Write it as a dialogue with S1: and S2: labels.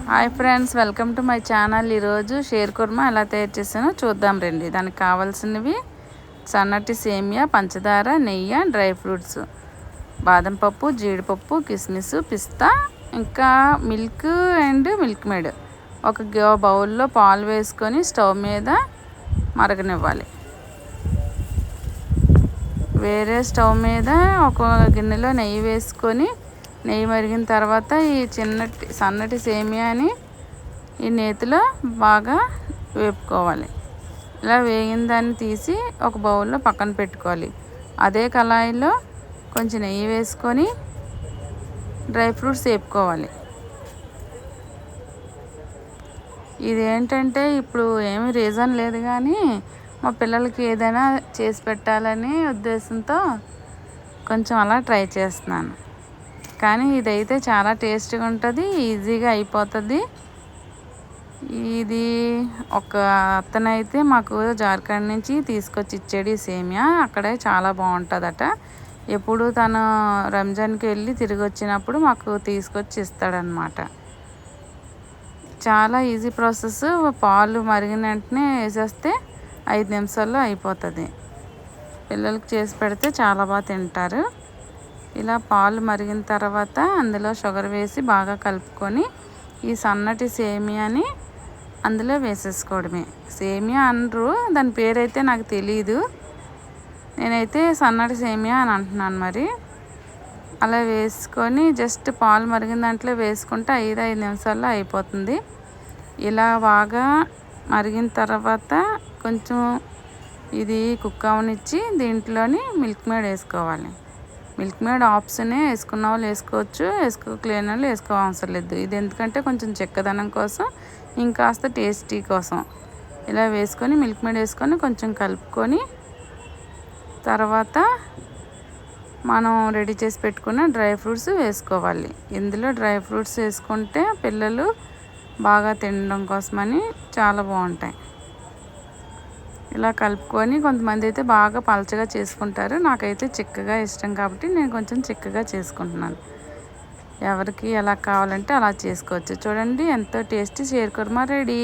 S1: Hi friends, welcome to my channel. ఈరోజు share kurma ఎలా తయారు చేసానో చూద్దాం రండి. దానికి కావాల్సినవి సన్నటి సేమియా, పంచదార, నెయ్యి, డ్రై ఫ్రూట్స్, బాదం పప్పు, జీడిపప్పు, కిస్మిస్, పిస్తా, ఇంకా మిల్క్ అండ్ మిల్క్ మేడ్. ఒక బౌల్లో పాలు వేసుకొని స్టవ్ మీద మరగనివ్వాలి. వేరే స్టవ్ మీద ఒక గిన్నెలో నెయ్యి వేసుకొని, నెయ్యి మరిగిన తర్వాత ఈ సన్నటి సేమియాని ఈ నేతిలో బాగా వేపుకోవాలి. ఇలా వేగిన దాన్ని తీసి ఒక బౌల్లో పక్కన పెట్టుకోవాలి. అదే కళాయిలో కొంచెం నెయ్యి వేసుకొని డ్రై ఫ్రూట్స్ వేపుకోవాలి. ఇదేంటంటే ఇప్పుడు ఏమీ రీజన్ లేదు, కానీ మా పిల్లలకి ఏదైనా చేసి పెట్టాలని ఉద్దేశంతో కొంచెం అలా ట్రై చేస్తున్నాను. కానీ ఇదైతే చాలా టేస్టీగా ఉంటుంది, ఈజీగా అయిపోతుంది. ఇది ఒక అతనైతే మాకు జార్ఖండ్ నుంచి తీసుకొచ్చి ఇచ్చాడు ఈ సేమియా. అక్కడే చాలా బాగుంటుందట. ఎప్పుడు తను రంజాన్కి వెళ్ళి తిరిగి వచ్చినప్పుడు మాకు తీసుకొచ్చి ఇస్తాడనమాట. చాలా ఈజీ ప్రాసెస్. పాలు మరిగిన వెంటనే వేసేస్తే 5 నిమిషాల్లో అయిపోతుంది. పిల్లలకి చేసి పెడితే చాలా బాగా తింటారు. ఇలా పాలు మరిగిన తర్వాత అందులో షుగర్ వేసి బాగా కలుపుకొని ఈ సన్నటి సేమియాని అందులో వేసేసుకోవడమే. సేమియా అనరు, దాని పేరైతే నాకు తెలియదు. నేనైతే సన్నటి సేమియా అని అంటున్నాను. మరి అలా వేసుకొని జస్ట్ పాలు మరిగిన దాంట్లో వేసుకుంటే 5 నిమిషాల్లో అయిపోతుంది. ఇలా బాగా మరిగిన తర్వాత కొంచెం ఇది కుక్ అవనిచ్చి దీంట్లోని మిల్క్ మేడ్ వేసుకోవాలి. మిల్క్ మేడ్ ఆప్షనే, వేసుకున్న వాళ్ళు వేసుకోవచ్చు, వేసుకోలేని వాళ్ళు వేసుకోవసరం లేదు. ఇది ఎందుకంటే కొంచెం చెక్కదనం కోసం, ఇంకాస్త టేస్టీ కోసం. ఇలా వేసుకొని మిల్క్ మేడ్ వేసుకొని కొంచెం కలుపుకొని తర్వాత మనం రెడీ చేసి పెట్టుకున్న డ్రై ఫ్రూట్స్ వేసుకోవాలి. ఇందులో డ్రై ఫ్రూట్స్ వేసుకుంటే పిల్లలు బాగా తినడం కోసమని చాలా బాగుంటాయి. ఇలా కలుపుకొని కొంతమంది అయితే బాగా పలచగా చేసుకుంటారు. నాకైతే చిక్కగా ఇష్టం కాబట్టి నేను కొంచెం చిక్కగా చేసుకుంటున్నాను. ఎవరికి ఎలా కావాలంటే అలా చేసుకోవచ్చు. చూడండి, ఎంతో టేస్టీ షేర్ కుర్మా రెడీ.